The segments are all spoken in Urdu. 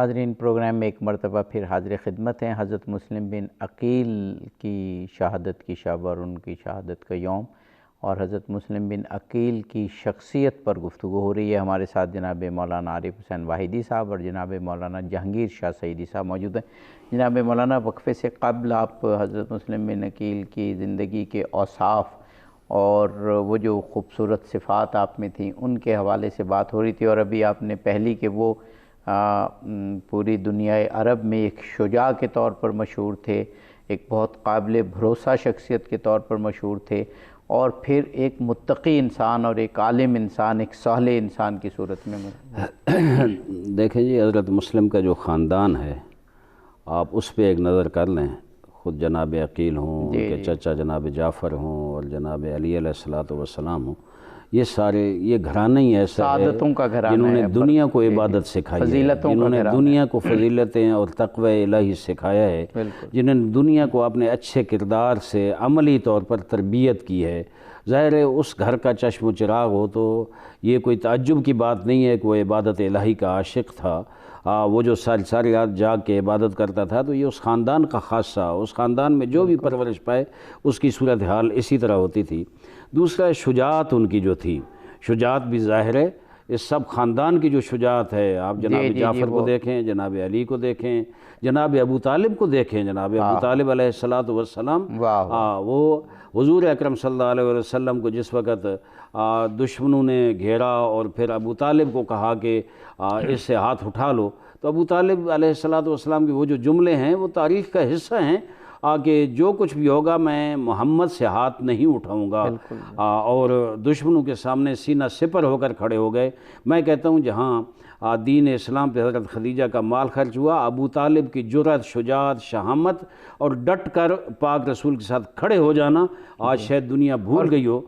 ناظرین، پروگرام میں ایک مرتبہ پھر حاضر خدمت ہیں۔ حضرت مسلم بن عقیل کی شہادت کی شب اور ان کی شہادت کا یوم، اور حضرت مسلم بن عقیل کی شخصیت پر گفتگو ہو رہی ہے۔ ہمارے ساتھ جناب مولانا عارف حسین واحدی صاحب اور جناب مولانا جہانگیر شاہ سعیدی صاحب موجود ہیں۔ جناب مولانا، وقفے سے قبل آپ حضرت مسلم بن عقیل کی زندگی کے اوصاف اور وہ جو خوبصورت صفات آپ میں تھیں ان کے حوالے سے بات ہو رہی تھی، اور ابھی آپ نے پہلی کہ وہ پوری دنیا عرب میں ایک شجاع کے طور پر مشہور تھے، ایک بہت قابل بھروسہ شخصیت کے طور پر مشہور تھے، اور پھر ایک متقی انسان اور ایک عالم انسان، ایک صالح انسان کی صورت میں دیکھیں جی، حضرت مسلم کا جو خاندان ہے آپ اس پہ ایک نظر کر لیں۔ خود جناب عقیل ہوں، ان کے چچا جناب جعفر ہوں اور جناب علی علیہ السلام ہوں، یہ سارے یہ گھرانہ ہی ایسا ہے سعادتوں کا گھرانہ جنہوں نے دنیا کو عبادت سکھائی ہے، جنہوں نے دنیا کو فضیلتیں اور تقوی الہی سکھایا ہے، جنہوں نے دنیا کو اپنے اچھے کردار سے عملی طور پر تربیت کی ہے۔ ظاہر ہے اس گھر کا چشم و چراغ ہو تو یہ کوئی تعجب کی بات نہیں ہے کہ وہ عبادت الہی کا عاشق تھا۔ وہ جو ساری رات جاگ کے عبادت کرتا تھا، تو یہ اس خاندان کا خاصہ، اس خاندان میں جو بھی پرورش پائے اس کی صورتحال اسی طرح ہوتی تھی۔ دوسرا، شجاعت ان کی جو تھی، شجاعت بھی ظاہر ہے اس سب خاندان کی جو شجاعت ہے، آپ جناب جعفر کو دیکھیں، جناب علی کو دیکھیں، جناب ابو طالب کو دیکھیں، جناب ابو طالب علیہ السلام، وہ حضور اکرم صلی اللہ علیہ وسلم کو جس وقت دشمنوں نے گھیرا اور پھر ابو طالب کو کہا کہ اس سے ہاتھ اٹھا لو، تو ابو طالب علیہ السلام کے وہ جو جملے ہیں وہ تاریخ کا حصہ ہیں کہ جو کچھ بھی ہوگا میں محمد سے ہاتھ نہیں اٹھاؤں گا، اور دشمنوں کے سامنے سینہ سپر ہو کر کھڑے ہو گئے۔ میں کہتا ہوں جہاں دین اسلام پہ حضرت خدیجہ کا مال خرچ ہوا، ابو طالب کی جرأت، شجاعت، شہامت اور ڈٹ کر پاک رسول کے ساتھ کھڑے ہو جانا آج شاید دنیا بھول گئی ہو۔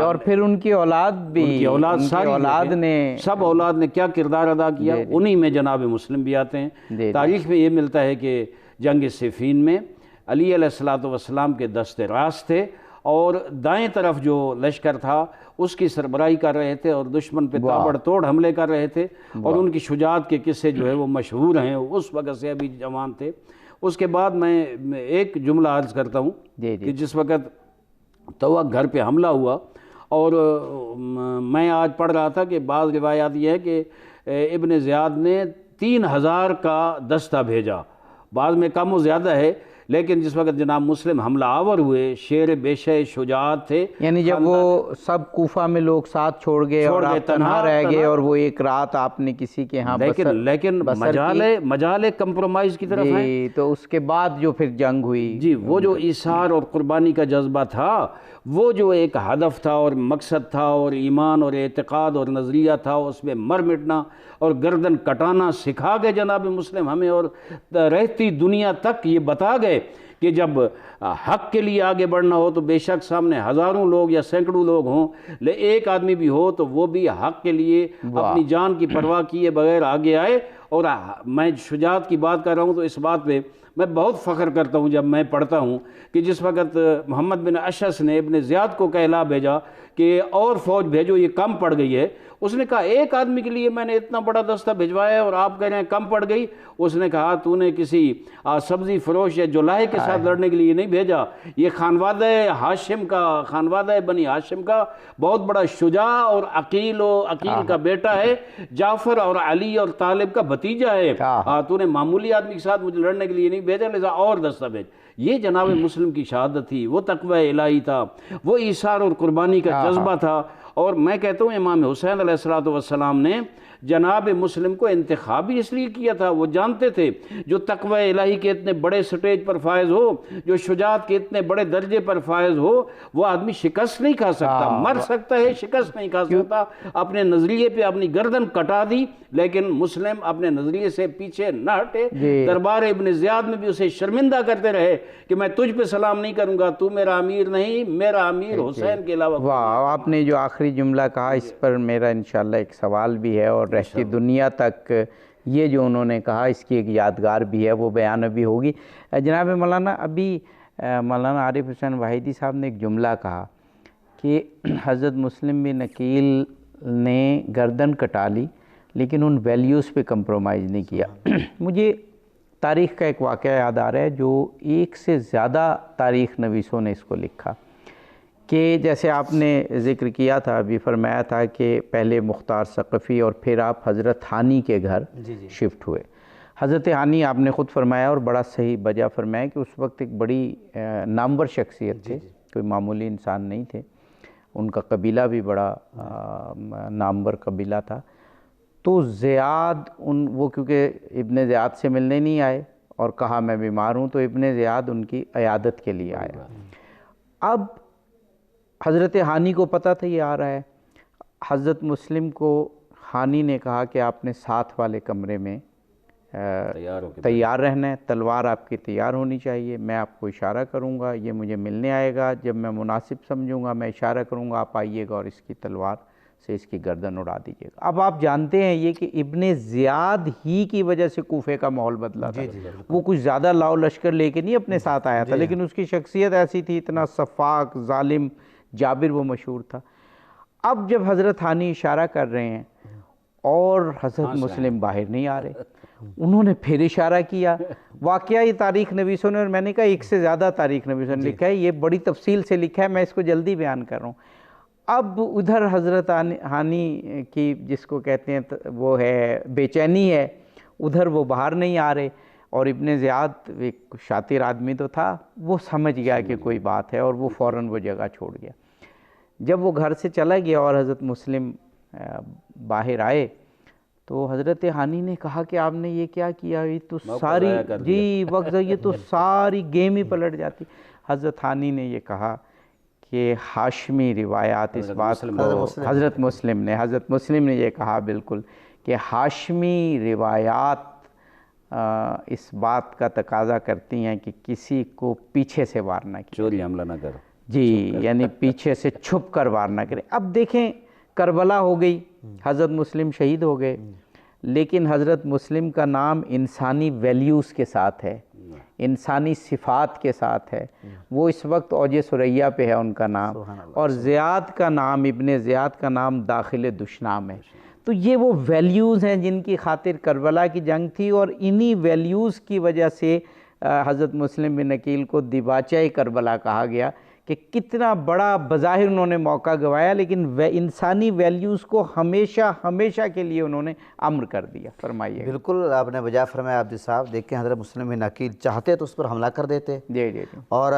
اور پھر ان کی اولاد بھی، ان کی اولاد نے سب اولاد نے کیا کردار ادا کیا، انہی میں جناب مسلم بھی آتے ہیں۔ تاریخ میں یہ ملتا ہے کہ جنگ صفین میں علی علیہ السلام کے دست راست تھے اور دائیں طرف جو لشکر تھا اس کی سربراہی کر رہے تھے اور دشمن پہ تابڑ توڑ حملے کر رہے تھے، اور ان کی شجاعت کے قصے جو ہے وہ مشہور ہیں، اس وقت سے ابھی جوان تھے۔ اس کے بعد میں ایک جملہ عرض کرتا ہوں کہ جس وقت توک گھر پہ حملہ ہوا، اور میں آج پڑھ رہا تھا کہ بعض روایات یہ ہے کہ ابن زیاد نے 3000 کا دستہ بھیجا، بعض میں کم و زیادہ ہے، لیکن جس وقت جناب مسلم حملہ آور ہوئے، شیر بیشہ شجاعت تھے، یعنی جب وہ سب کوفہ میں لوگ ساتھ چھوڑ گئے اور آپ تنہا رہ گئے، اور وہ ایک رات آپ نے کسی کے ہاں لیکن مجال کمپرومائز کی طرف ہیں، تو اس کے بعد جو پھر جنگ ہوئی، جی وہ جو ایثار اور قربانی کا جذبہ تھا، وہ جو ایک ہدف تھا اور مقصد تھا اور ایمان اور اعتقاد اور نظریہ تھا، اس میں مر مٹنا اور گردن کٹانا سکھا گئے جناب مسلم ہمیں، اور رہتی دنیا تک یہ بتا گئے کہ جب حق کے لیے آگے بڑھنا ہو تو بے شک سامنے ہزاروں لوگ یا سینکڑوں لوگ ہوں، ایک آدمی بھی ہو تو وہ بھی حق کے لیے اپنی جان کی پرواہ کیے بغیر آگے آئے۔ اور میں شجاعت کی بات کر رہا ہوں تو اس بات پہ میں بہت فخر کرتا ہوں جب میں پڑھتا ہوں کہ جس وقت محمد بن اشعث نے ابن زیاد کو کہلا بھیجا کہ اور فوج بھیجو، یہ کم پڑ گئی ہے، اس نے کہا ایک آدمی کے لیے میں نے اتنا بڑا دستہ بھجوایا ہے اور آپ کہہ رہے ہیں کم پڑ گئی۔ اس نے کہا تو نے کسی سبزی فروش یا جولاہے کے ساتھ لڑنے کے لیے نہیں بھیجا، یہ خانوادہ ہاشم کا، خانوادہ بنی ہاشم کا بہت بڑا شجاع اور عقیل کا بیٹا ہے، جعفر اور علی اور طالب کا بھتیجا ہے، تو نے معمولی آدمی کے ساتھ مجھے لڑنے کے لیے نہیں بھیجا، لہذا اور دستہ بھیج۔ یہ جناب مسلم کی شہادت تھی، وہ تقوی الہی تھا، وہ ایثار اور قربانی کا جذبہ تھا۔ اور میں کہتا ہوں امام حسین علیہ السلام نے جناب مسلم کو انتخاب ہی اس لیے کیا تھا، وہ جانتے تھے جو تقوی الہی کے اتنے بڑے سٹیج پر فائز ہو، جو شجاعت کے اتنے بڑے درجے پر فائز ہو، وہ آدمی شکست نہیں کھا سکتا، مر سکتا ہے، شکست نہیں کھا سکتا۔ اپنے نظریے پہ اپنی گردن کٹا دی، لیکن مسلم اپنے نظریے سے پیچھے نہ ہٹے، دربار ابن زیاد میں بھی اسے شرمندہ کرتے رہے کہ میں تجھ پہ سلام نہیں کروں گا، تو میرا امیر نہیں، میرا امیر حسین کے علاوہ۔ واہ، آپ نے جو آخری جملہ کہا اس پر میرا انشاءاللہ ایک سوال بھی ہے، اور رہتی دنیا تک یہ جو انہوں نے کہا اس کی ایک یادگار بھی ہے، وہ بیان بھی ہوگی۔ جناب مولانا، ابھی مولانا عارف حسین واحدی صاحب نے ایک جملہ کہا کہ حضرت مسلم بن عقیل نے گردن کٹا لی، لیکن ان ویلیوز پہ کمپرومائز نہیں کیا۔ مجھے تاریخ کا ایک واقعہ یاد آ رہا ہے، جو ایک سے زیادہ تاریخ نویسوں نے اس کو لکھا، کہ جیسے آپ نے ذکر کیا تھا، ابھی فرمایا تھا کہ پہلے مختار ثقفی اور پھر آپ حضرت ہانی کے گھر شفٹ ہوئے۔ حضرت ہانی آپ نے خود فرمایا اور بڑا صحیح بجا فرمایا کہ اس وقت ایک بڑی نامور شخصیت تھے، کوئی معمولی انسان نہیں تھے، ان کا قبیلہ بھی بڑا نامور قبیلہ تھا۔ تو زیاد وہ کیونکہ ابن زیاد سے ملنے نہیں آئے اور کہا میں بیمار ہوں، تو ابن زیاد ان کی عیادت کے لیے آیا۔ اب حضرت ہانی کو پتہ تھا یہ آ رہا ہے، حضرت مسلم کو ہانی نے کہا کہ آپ نے ساتھ والے کمرے میں تیار رہنا ہے، تلوار آپ کی تیار ہونی چاہیے، میں آپ کو اشارہ کروں گا، یہ مجھے ملنے آئے گا، جب میں مناسب سمجھوں گا میں اشارہ کروں گا، آپ آئیے گا اور اس کی تلوار سے اس کی گردن اڑا دیجیے گا۔ اب آپ جانتے ہیں یہ کہ ابن زیاد ہی کی وجہ سے کوفے کا ماحول بدلا تھا، وہ کچھ زیادہ لاؤ لشکر لے کے نہیں اپنے ساتھ آیا تھا، لیکن اس کی شخصیت ایسی تھی، اتنا صفاق، ظالم، جابر وہ مشہور تھا۔ اب جب حضرت ہانی اشارہ کر رہے ہیں اور حضرت مسلم باہر نہیں آ رہے، انہوں نے پھر اشارہ کیا۔ واقعہ یہ تاریخ نویسوں نے، اور میں نے کہا ایک سے زیادہ تاریخ نویسوں نے لکھا ہے، یہ بڑی تفصیل سے لکھا ہے، میں اس کو جلدی بیان کر رہا ہوں۔ اب ادھر حضرت ہانی کی جس کو کہتے ہیں وہ ہے بے چینی ہے، ادھر وہ باہر نہیں آ رہے، اور ابن زیاد ایک شاطر آدمی تو تھا، وہ سمجھ گیا کہ کوئی بات ہے اور وہ فوراً وہ جگہ چھوڑ گیا۔ جب وہ گھر سے چلا گیا اور حضرت مسلم باہر آئے تو حضرت ہانی نے کہا کہ آپ نے یہ کیا کیا، یہ تو ساری وقت یہ تو ساری گیم ہی پلٹ جاتی۔ حضرت ہانی نے یہ کہا کہ ہاشمی روایات اس بات کو، حضرت مسلم نے یہ کہا بالکل کہ ہاشمی روایات اس بات کا تقاضا کرتی ہیں کہ کسی کو پیچھے سے وار نہ کیا، چوری حملہ نہ کرو جی، یعنی پیچھے سے چھپ کر وار نہ کرے۔ اب دیکھیں کربلا ہو گئی، حضرت مسلم شہید ہو گئے، لیکن حضرت مسلم کا نام انسانی ویلیوز کے ساتھ ہے، انسانی صفات کے ساتھ ہے، وہ اس وقت اوج ثریا پہ ہے ان کا نام، اور زیاد کا نام، ابن زیاد کا نام داخل دشنام ہے۔ تو یہ وہ ویلیوز ہیں جن کی خاطر کربلا کی جنگ تھی، اور انہی ویلیوز کی وجہ سے حضرت مسلم بن عقیل کو دیباچہ کربلا کہا گیا، کہ کتنا بڑا بظاہر انہوں نے موقع گوایا، لیکن انسانی ویلیوز کو ہمیشہ ہمیشہ کے لیے انہوں نے امر کر دیا۔ فرمائیے۔ بالکل آپ نے بجا فرمایا عبدی صاحب، دیکھیں حضرت مسلم بن عقیل چاہتے تو اس پر حملہ کر دیتے اور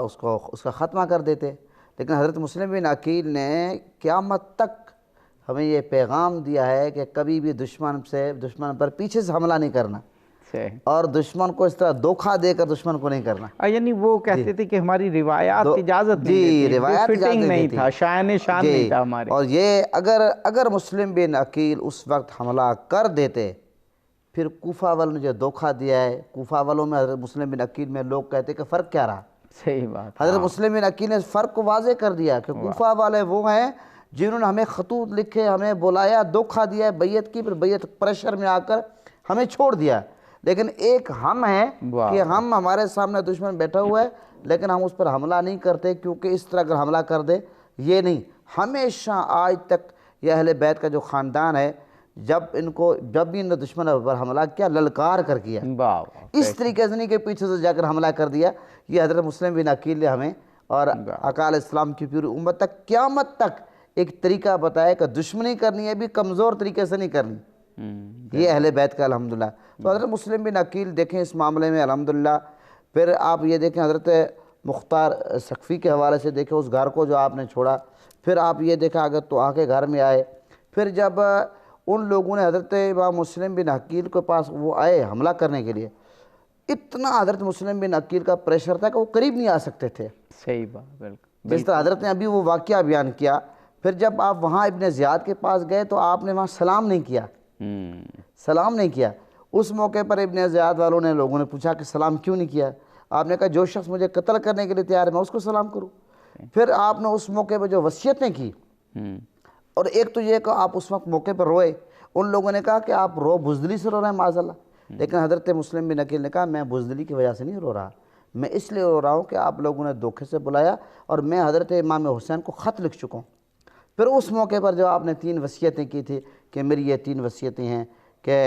اس کا خاتمہ کر دیتے، لیکن حضرت مسلم بن عقیل نے قیامت تک ہمیں یہ پیغام دیا ہے کہ کبھی بھی دشمن پر پیچھے سے حملہ نہیں کرنا، اور دشمن کو اس طرح دھوکہ دے کر دشمن کو نہیں کرنا۔ یعنی وہ کہتے تھے کہ ہماری روایات اجازت نہیں دیتی، روایات فٹنگ نہیں تھا، شان نہیں تھا ہمارے۔ اور یہ اگر مسلم بن عقیل اس وقت حملہ کر دیتے، پھر کوفہ والوں نے جو دھوکہ دیا ہے، کوفہ والوں میں حضرت مسلم بن عقیل میں لوگ کہتے کہ فرق کیا رہا؟ صحیح بات۔ حضرت مسلم بن عقیل نے فرق کو واضح کر دیا کہ کوفہ والے وہ ہیں جنہوں نے ہمیں خطوط لکھے، ہمیں بلایا، دھوکہ دیا، بیعت کی، پھر بیعت پریشر میں آ کر ہمیں چھوڑ دیا، لیکن ایک ہم ہیں کہ ہمارے سامنے دشمن بیٹھا ہوا ہے لیکن ہم اس پر حملہ نہیں کرتے، کیونکہ اس طرح اگر حملہ کر دے یہ نہیں۔ ہمیشہ آج تک یہ اہل بیت کا جو خاندان ہے، جب بھی ان نے دشمن پر حملہ کیا، للکار کر کیا، اس طریقے سے نہیں کہ پیچھے سے جا کر حملہ کر دیا۔ یہ حضرت مسلم بن عقیل نے ہمیں اور اقال اسلام کی پوری امت تک قیامت تک ایک طریقہ بتایا کہ دشمنی کرنی ہے بھی کمزور طریقے سے نہیں کرنی، یہ اہل بیت کا الحمدللہ۔ تو حضرت مسلم بن عقیل دیکھیں اس معاملے میں الحمدللہ۔ پھر آپ یہ دیکھیں حضرت مختار ثقفی کے حوالے سے دیکھیں اس گھر کو جو آپ نے چھوڑا، پھر آپ یہ دیکھا اگر تو آ کے گھر میں آئے، پھر جب ان لوگوں نے حضرت امام مسلم بن عقیل کے پاس وہ آئے حملہ کرنے کے لیے، اتنا حضرت مسلم بن عقیل کا پریشر تھا کہ وہ قریب نہیں آ سکتے تھے۔ صحیح بات، بالکل۔ جس طرح حضرت نے ابھی وہ واقعہ بیان کیا، پھر جب آپ وہاں ابن زیاد کے پاس گئے تو آپ نے وہاں سلام نہیں کیا۔ اس موقع پر ابن زیاد والوں نے لوگوں نے پوچھا کہ سلام کیوں نہیں کیا؟ آپ نے کہا جو شخص مجھے قتل کرنے کے لیے تیار ہے میں اس کو سلام کروں۔ پھر آپ نے اس موقع پہ جو وصیتیں کی، اور ایک تو یہ کہ آپ اس وقت موقع پر روئے، ان لوگوں نے کہا کہ آپ بزدلی سے رو رہے ہیں معاذ اللہ، لیکن حضرت مسلم بن عقیل نے کہا میں بزدلی کی وجہ سے نہیں رو رہا، میں اس لیے رو رہا ہوں کہ آپ لوگوں نے دھوکے سے بلایا اور میں حضرت امام حسین کو خط لکھ چکا ہوں۔ پھر اس موقع پر جو آپ نے 3 وصیتیں کی تھی کہ میری یہ 3 وصیتیں ہیں کہ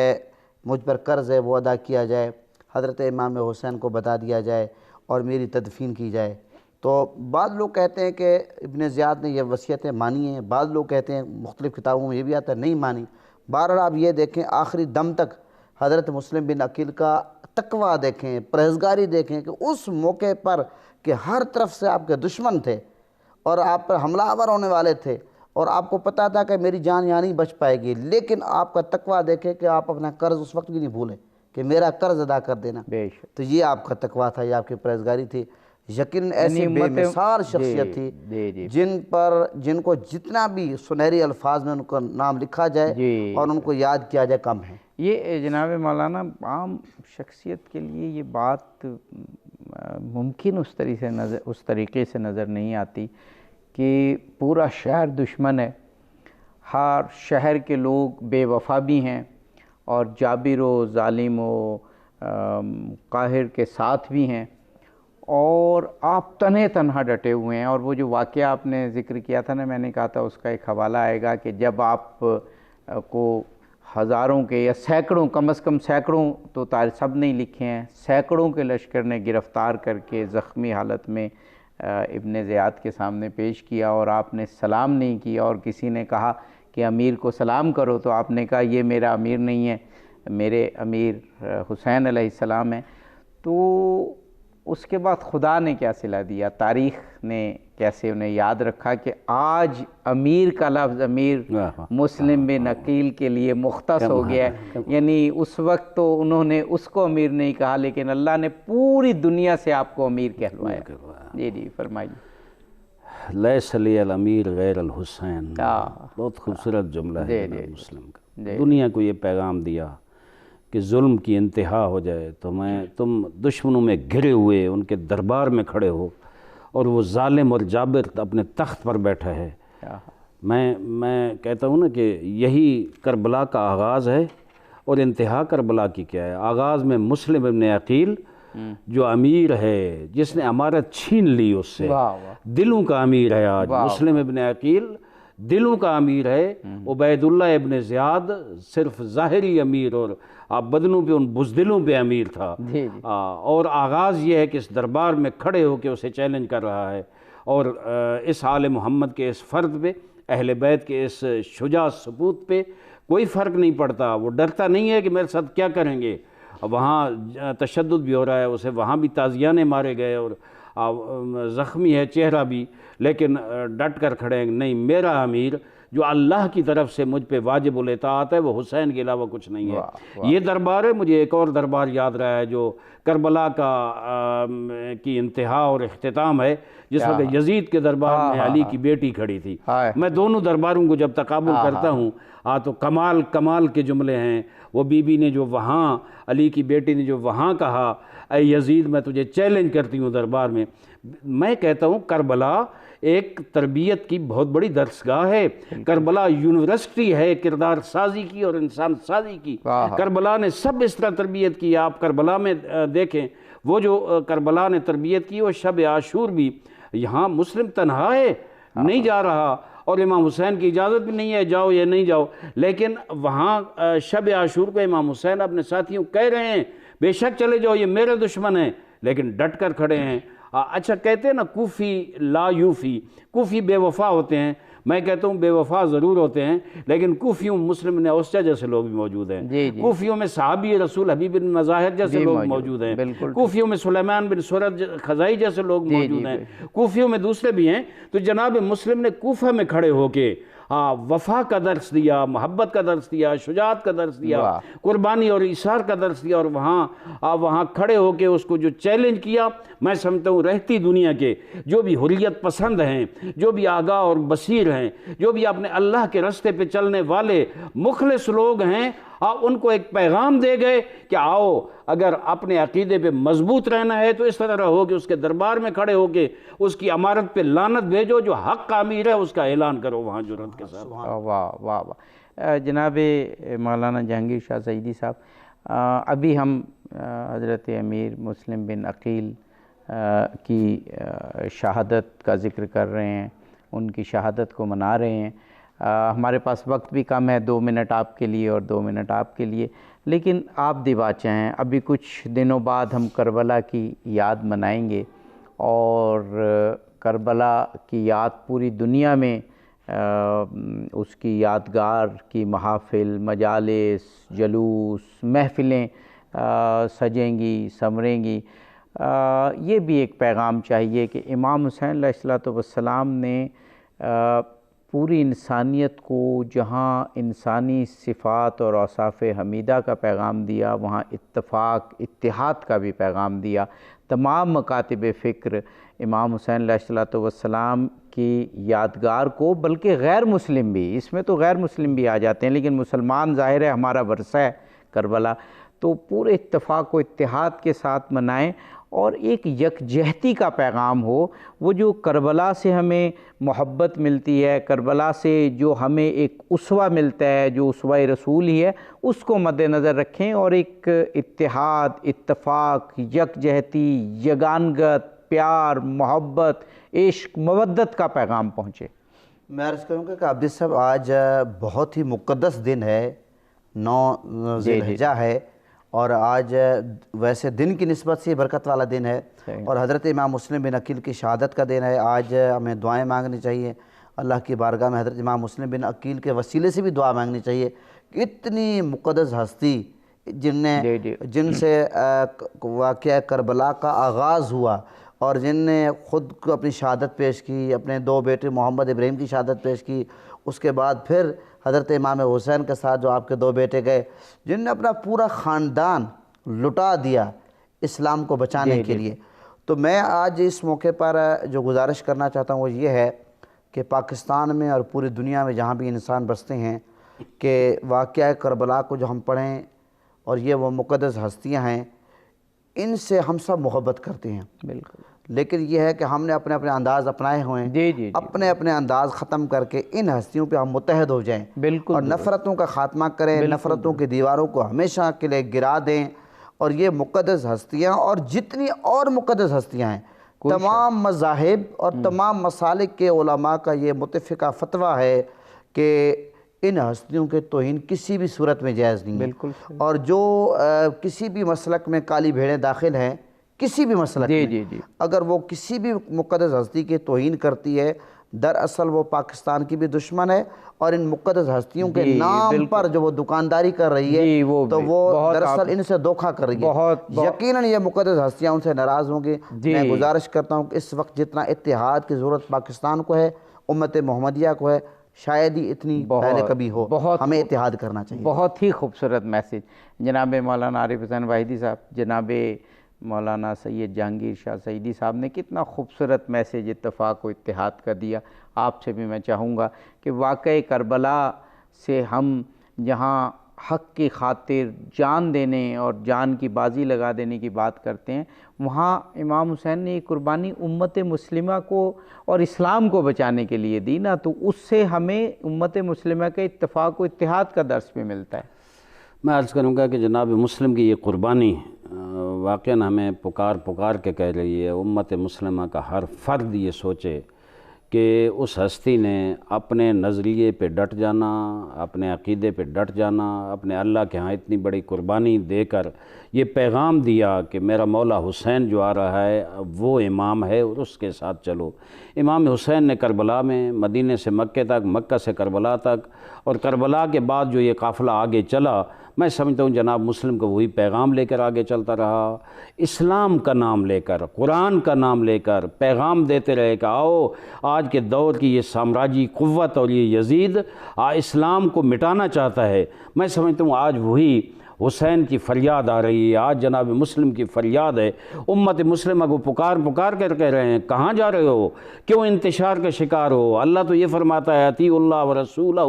مجھ پر قرض ہے وہ ادا کیا جائے، حضرت امام حسین کو بتا دیا جائے اور میری تدفین کی جائے۔ تو بعض لوگ کہتے ہیں کہ ابن زیاد نے یہ وصیتیں مانی ہیں، بعض لوگ کہتے ہیں مختلف کتابوں میں یہ بھی آتا ہے نہیں مانی۔ بہرحال آپ یہ دیکھیں آخری دم تک حضرت مسلم بن عقیل کا تقویٰ دیکھیں، پرہیزگاری دیکھیں کہ اس موقع پر کہ ہر طرف سے آپ کے دشمن تھے اور آپ پر حملہ آور ہونے والے تھے اور آپ کو پتہ تھا کہ میری جان یہاں نہیں بچ پائے گی، لیکن آپ کا تقویٰ دیکھیں کہ آپ اپنا قرض اس وقت بھی نہیں بھولیں کہ میرا قرض ادا کر دینا۔ بے شک۔ تو یہ آپ کا تقویٰ تھا، یہ آپ کی پرہیزگاری تھی۔ یقیناً ایسی بے مثال شخصیت تھی جن کو جتنا بھی سنہری الفاظ میں ان کا نام لکھا جائے اور ان کو یاد کیا جائے کم ہے۔ یہ جناب مولانا عام شخصیت کے لیے یہ بات ممکن اس طریقے سے نظر نہیں آتی کہ پورا شہر دشمن ہے، ہر شہر کے لوگ بے وفا بھی ہیں اور جابر و ظالم و قاہر کے ساتھ بھی ہیں، اور آپ تنہے تنہا ڈٹے ہوئے ہیں۔ اور وہ جو واقعہ آپ نے ذکر کیا تھا نا، میں نے کہا تھا اس کا ایک حوالہ آئے گا کہ جب آپ کو ہزاروں کے یا سینکڑوں، کم از کم سینکڑوں تو سب نہیں لکھے ہیں، سینکڑوں کے لشکر نے گرفتار کر کے زخمی حالت میں ابن زیاد کے سامنے پیش کیا اور آپ نے سلام نہیں کیا، اور کسی نے کہا کہ امیر کو سلام کرو تو آپ نے کہا یہ میرا امیر نہیں ہے، میرے امیر حسین علیہ السلام ہیں۔ تو اس کے بعد خدا نے کیا صلہ دیا، تاریخ نے کیسے انہیں یاد رکھا کہ آج امیر کا لفظ امیر مسلم بن عقیل کے لیے مختص ہو گیا ہے۔ یعنی اس وقت تو انہوں نے اس کو امیر نہیں کہا، لیکن اللہ نے پوری دنیا سے آپ کو امیر کہلوایا۔ جی فرمائیے۔ لیس لی الامیر غیر الحسین، بہت خوبصورت جملہ ہے مسلم کا۔ دنیا کو یہ پیغام دیا کہ ظلم کی انتہا ہو جائے تو تم دشمنوں میں گھرے ہوئے ان کے دربار میں کھڑے ہو، اور وہ ظالم اور جابر اپنے تخت پر بیٹھا ہے۔ میں کہتا ہوں نا کہ یہی کربلا کا آغاز ہے، اور انتہا کربلا کی کیا ہے؟ آغاز میں مسلم ابن عقیل جو امیر ہے، جس نے امارت چھین لی اس سے، دلوں کا امیر ہے آج مسلم ابن عقیل، دلوں کا امیر ہے۔ عبید اللہ ابن زیاد صرف ظاہری امیر اور بدنوں پہ، ان بزدلوں پہ امیر تھا۔ اور آغاز یہ ہے کہ اس دربار میں کھڑے ہو کے اسے چیلنج کر رہا ہے، اور اس آل محمد کے اس فرد پہ، اہل بیت کے اس شجاع سپوت پہ کوئی فرق نہیں پڑتا۔ وہ ڈرتا نہیں ہے کہ میرے ساتھ کیا کریں گے۔ وہاں تشدد بھی ہو رہا ہے، اسے وہاں بھی تازیانے مارے گئے اور زخمی ہے چہرہ بھی، لیکن ڈٹ کر کھڑے ہیں، نہیں، میرا امیر جو اللہ کی طرف سے مجھ پہ واجب الاطاعت ہے وہ حسین کے علاوہ کچھ نہیں ہے۔ یہ دربار ہے۔ مجھے ایک اور دربار یاد رہا ہے جو کربلا کی انتہا اور اختتام ہے، جس وقت یزید کے دربار میں علی کی بیٹی کھڑی تھی۔ میں دونوں درباروں کو جب تقابل کرتا ہوں تو کمال کے جملے ہیں۔ وہ بی بی نے جو وہاں، علی کی بیٹی نے جو وہاں کہا، اے یزید میں تجھے چیلنج کرتی ہوں دربار میں۔ میں کہتا ہوں کربلا ایک تربیت کی بہت بڑی درسگاہ ہے، کربلا یونیورسٹی ہے کردار سازی کی اور انسان سازی کی۔ کربلا نے سب اس طرح تربیت کی۔ آپ کربلا میں دیکھیں، وہ جو کربلا نے تربیت کی، وہ شب عاشور بھی، یہاں مسلم تنہا ہے، نہیں جا رہا، اور امام حسین کی اجازت بھی نہیں ہے جاؤ یا نہیں جاؤ، لیکن وہاں شب عاشور کو امام حسین اپنے ساتھیوں کہہ رہے ہیں بے شک چلے جاؤ، یہ میرے دشمن ہیں، لیکن ڈٹ کر کھڑے ہیں۔ اچھا کہتے ہیں نا کوفی لا یوفی، کوفی بے وفا ہوتے ہیں۔ میں کہتا ہوں بے وفا ضرور ہوتے ہیں، لیکن کوفیوں مسلم نے اوسطیٰ جیسے لوگ بھی موجود ہیں۔ کوفیوں میں صحابی رسول حبیب بن مظاہر جیسے لوگ موجود ہیں۔ کوفیوں میں سلیمان بن سورد خزائی جیسے لوگ موجود ہیں۔ کوفیوں میں دوسرے بھی ہیں۔ تو جناب مسلم نے کوفہ میں کھڑے ہو کے وفا کا درس دیا، محبت کا درس دیا، شجاعت کا درس دیا، قربانی اور ایثار کا درس دیا، اور وہاں کھڑے ہو کے اس کو جو چیلنج کیا۔ میں سمجھتا ہوں رہتی دنیا کے جو بھی حریت پسند ہیں، جو بھی آگاہ اور بصیر ہیں، جو بھی اپنے اللہ کے راستے پہ چلنے والے مخلص لوگ ہیں، ان کو ایک پیغام دے گئے کہ آؤ، اگر اپنے عقیدے پہ مضبوط رہنا ہے تو اس طرح رہو کہ اس کے دربار میں کھڑے ہو کے اس کی امارت پہ لعنت بھیجو، جو حق کا امیر ہے اس کا اعلان کرو وہاں جرأت کے ساتھ۔ واہ واہ واہ۔ جناب مولانا جہانگیر شاہ سعیدی صاحب، ابھی ہم حضرت امیر مسلم بن عقیل کی شہادت کا ذکر کر رہے ہیں، ان کی شہادت کو منا رہے ہیں۔ ہمارے پاس وقت بھی کم ہے، 2 منٹ آپ کے لیے اور 2 منٹ آپ کے لیے، لیکن آپ دیباچہ ہیں، ابھی کچھ دنوں بعد ہم کربلا کی یاد منائیں گے، اور کربلا کی یاد پوری دنیا میں اس کی یادگار کی محافل، مجالس، جلوس، محفلیں سجیں گی، سنوریں گی۔ یہ بھی ایک پیغام چاہیے کہ امام حسین علیہ السلام نے پوری انسانیت کو جہاں انسانی صفات اور اوصاف حمیدہ کا پیغام دیا، وہاں اتفاق، اتحاد کا بھی پیغام دیا۔ تمام مکاتب فکر امام حسین علیہ السلام کی یادگار کو، بلکہ غیر مسلم بھی، اس میں تو غیر مسلم بھی آ جاتے ہیں، لیکن مسلمان ظاہر ہے ہمارا ورثہ ہے کربلا، تو پورے اتفاق و اتحاد کے ساتھ منائیں، اور ایک یکجہتی کا پیغام ہو۔ وہ جو کربلا سے ہمیں محبت ملتی ہے، کربلا سے جو ہمیں ایک اسوہ ملتا ہے، جو اسوہ رسول ہی ہے، اس کو مد نظر رکھیں، اور ایک اتحاد، اتفاق، یکجہتی، یگانگت، پیار، محبت، عشق، مودت کا پیغام پہنچے۔ میں عرض کروں گا کہ عابد صاحب آج بہت ہی مقدس دن ہے، 9 ذی الحجہ ہے، اور آج ویسے دن کی نسبت سے برکت والا دن ہے، اور حضرت امام مسلم بن عقیل کی شہادت کا دن ہے۔ آج ہمیں دعائیں مانگنی چاہیے اللہ کی بارگاہ میں، حضرت امام مسلم بن عقیل کے وسیلے سے بھی دعا مانگنی چاہیے کہ اتنی مقدس ہستی جن سے واقعہ کربلا کا آغاز ہوا، اور جن نے خود کو اپنی شہادت پیش کی، اپنے 2 بیٹے محمد ابراہیم کی شہادت پیش کی، اس کے بعد پھر حضرت امام حسین کے ساتھ جو آپ کے 2 بیٹے گئے، جن نے اپنا پورا خاندان لٹا دیا اسلام کو بچانے کے لیے۔ تو میں آج اس موقع پر جو گزارش کرنا چاہتا ہوں وہ یہ ہے کہ پاکستان میں اور پوری دنیا میں جہاں بھی انسان بستے ہیں، کہ واقعہ کربلا کو جو ہم پڑھیں، اور یہ وہ مقدس ہستیاں ہیں، ان سے ہم سب محبت کرتے ہیں، بالکل، لیکن یہ ہے کہ ہم نے اپنے اپنے انداز اپنائے ہوئے ہیں، اپنے اپنے انداز ختم کر کے ان ہستیوں پہ ہم متحد ہو جائیں، بالکل، اور نفرتوں کا خاتمہ کریں، نفرتوں کی دیواروں کو ہمیشہ کے لیے گرا دیں، اور یہ مقدس ہستیاں اور جتنی اور مقدس ہستیاں ہیں، تمام مذاہب اور تمام مسالک کے علماء کا یہ متفقہ فتویٰ ہے کہ ان ہستیوں کے توہین کسی بھی صورت میں جائز نہیں ہے، اور جو کسی بھی مسلک میں کالی بھیڑیں داخل ہیں، کسی بھی مسلک میں اگر وہ کسی بھی مقدس ہستی کی توہین کرتی ہے، دراصل وہ پاکستان کی بھی دشمن ہے، اور ان مقدس ہستیوں کے نام پر جو وہ دکانداری کر رہی ہے تو وہ دراصل ان سے دھوکہ کر رہی ہے۔ یقیناً یہ مقدس ہستیاں ان سے ناراض ہوں گی۔ میں گزارش کرتا ہوں کہ اس وقت جتنا اتحاد کی ضرورت پاکستان کو ہے، امت محمدیہ کو ہے، شاید ہی اتنی پہلے کبھی ہو۔ ہمیں اتحاد کرنا چاہیے۔ بہت ہی خوبصورت میسیج جناب مولانا عارف حسین واحدی صاحب، جناب مولانا سید جہانگیر شاہ سعیدی صاحب نے کتنا خوبصورت میسیج اتفاق و اتحاد کا دیا۔ آپ سے بھی میں چاہوں گا کہ واقعہ کربلا سے ہم جہاں حق کی خاطر جان دینے اور جان کی بازی لگا دینے کی بات کرتے ہیں، وہاں امام حسین نے یہ قربانی امت مسلمہ کو اور اسلام کو بچانے کے لیے دی نا، تو اس سے ہمیں امت مسلمہ کے اتفاق و اتحاد کا درس بھی ملتا ہے۔ میں عرض کروں گا کہ جناب مسلم کی یہ قربانی واقعاً ہمیں پکار کے کہہ رہی ہے۔ امت مسلمہ کا ہر فرد یہ سوچے کہ اس ہستی نے اپنے نظریے پہ ڈٹ جانا، اپنے عقیدے پہ ڈٹ جانا، اپنے اللہ کے ہاں اتنی بڑی قربانی دے کر یہ پیغام دیا کہ میرا مولا حسین جو آ رہا ہے وہ امام ہے اور اس کے ساتھ چلو۔ امام حسین نے کربلا میں مدینے سے مکے تک، مکہ سے کربلا تک، اور کربلا کے بعد جو یہ قافلہ آگے چلا، میں سمجھتا ہوں جناب مسلم کو وہی پیغام لے کر آگے چلتا رہا، اسلام کا نام لے کر، قرآن کا نام لے کر پیغام دیتے رہے کہ آؤ آج کے دور کی یہ سامراجی قوت اور یہ یزید اسلام کو مٹانا چاہتا ہے۔ میں سمجھتا ہوں آج وہی حسین کی فریاد آ رہی ہے، آج جناب مسلم کی فریاد ہے۔ امت مسلمہ کو پکار کر کہہ رہے ہیں کہاں جا رہے ہو، کیوں انتشار کا شکار ہو؟ اللہ تو یہ فرماتا ہے اطیعوا اللہ ورسولہ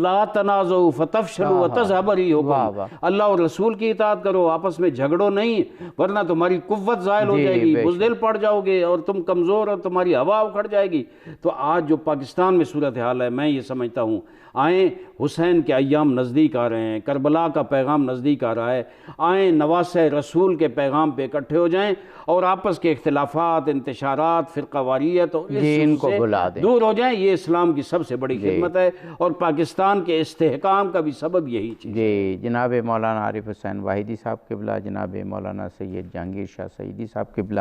لا تنازعوا فتفشلوا وتذهب ريحكم، اللہ اور رسول کی اطاعت کرو، آپس میں جھگڑو نہیں، ورنہ تمہاری قوت زائل ہو جائے گی، بزدل پڑ جاؤ گے اور تم کمزور اور تمہاری ہوا اکھڑ جائے گی۔ تو آج جو پاکستان میں صورتحال ہے، میں یہ سمجھتا ہوں آئیں، حسین کے ایام نزدیک آ رہے ہیں، کربلا کا پیغام نزدیک آ رہا ہے، آئیں نواسہ رسول کے پیغام پہ اکٹھے ہو جائیں اور آپس کے اختلافات، انتشارات، فرقہ واریت اور ان کو بھلا دیں، دور ہو جائیں۔ یہ اسلام کی سب سے بڑی خدمت ہے اور پاکستان کے استحکام کا بھی سبب یہی چیز ہے۔ جی جناب مولانا عارف حسین واحدی صاحب قبلہ، جناب مولانا سید جہانگیر شاہ سعیدی صاحب قبلہ،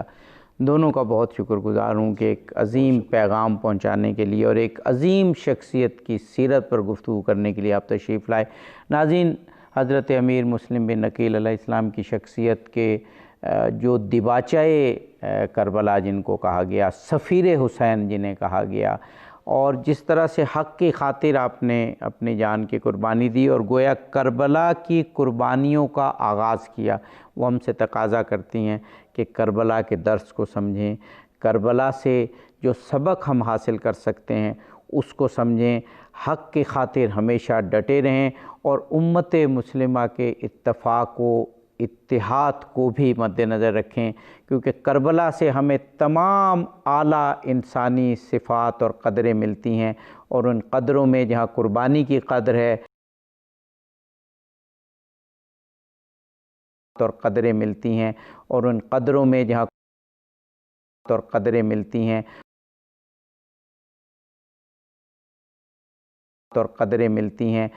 دونوں کا بہت شکر گزار ہوں کہ ایک عظیم پیغام پہنچانے کے لیے اور ایک عظیم شخصیت کی سیرت پر گفتگو کرنے کے لیے آپ تشریف لائے۔ ناظرین، حضرت امیر مسلم بن عقیل علیہ السلام کی شخصیت کے جو دیباچۂ کربلا جن کو کہا گیا، سفیر حسین جنہیں کہا گیا، اور جس طرح سے حق کی خاطر آپ نے اپنی جان کی قربانی دی اور گویا کربلا کی قربانیوں کا آغاز کیا، وہ ہم سے تقاضا کرتی ہیں کہ کربلا کے درس کو سمجھیں، کربلا سے جو سبق ہم حاصل کر سکتے ہیں اس کو سمجھیں، حق کی خاطر ہمیشہ ڈٹے رہیں اور امت مسلمہ کے اتفاق و اتحاد کو بھی مد نظر رکھیں، کیونکہ کربلا سے ہمیں تمام اعلیٰ انسانی صفات اور قدریں ملتی ہیں، اور ان قدروں میں جہاں قربانی کی قدر ہے اور قدریں ملتی ہیں، اور ان قدروں میں جہاں اور قدریں ملتی ہیں اور قدریں ملتی ہیں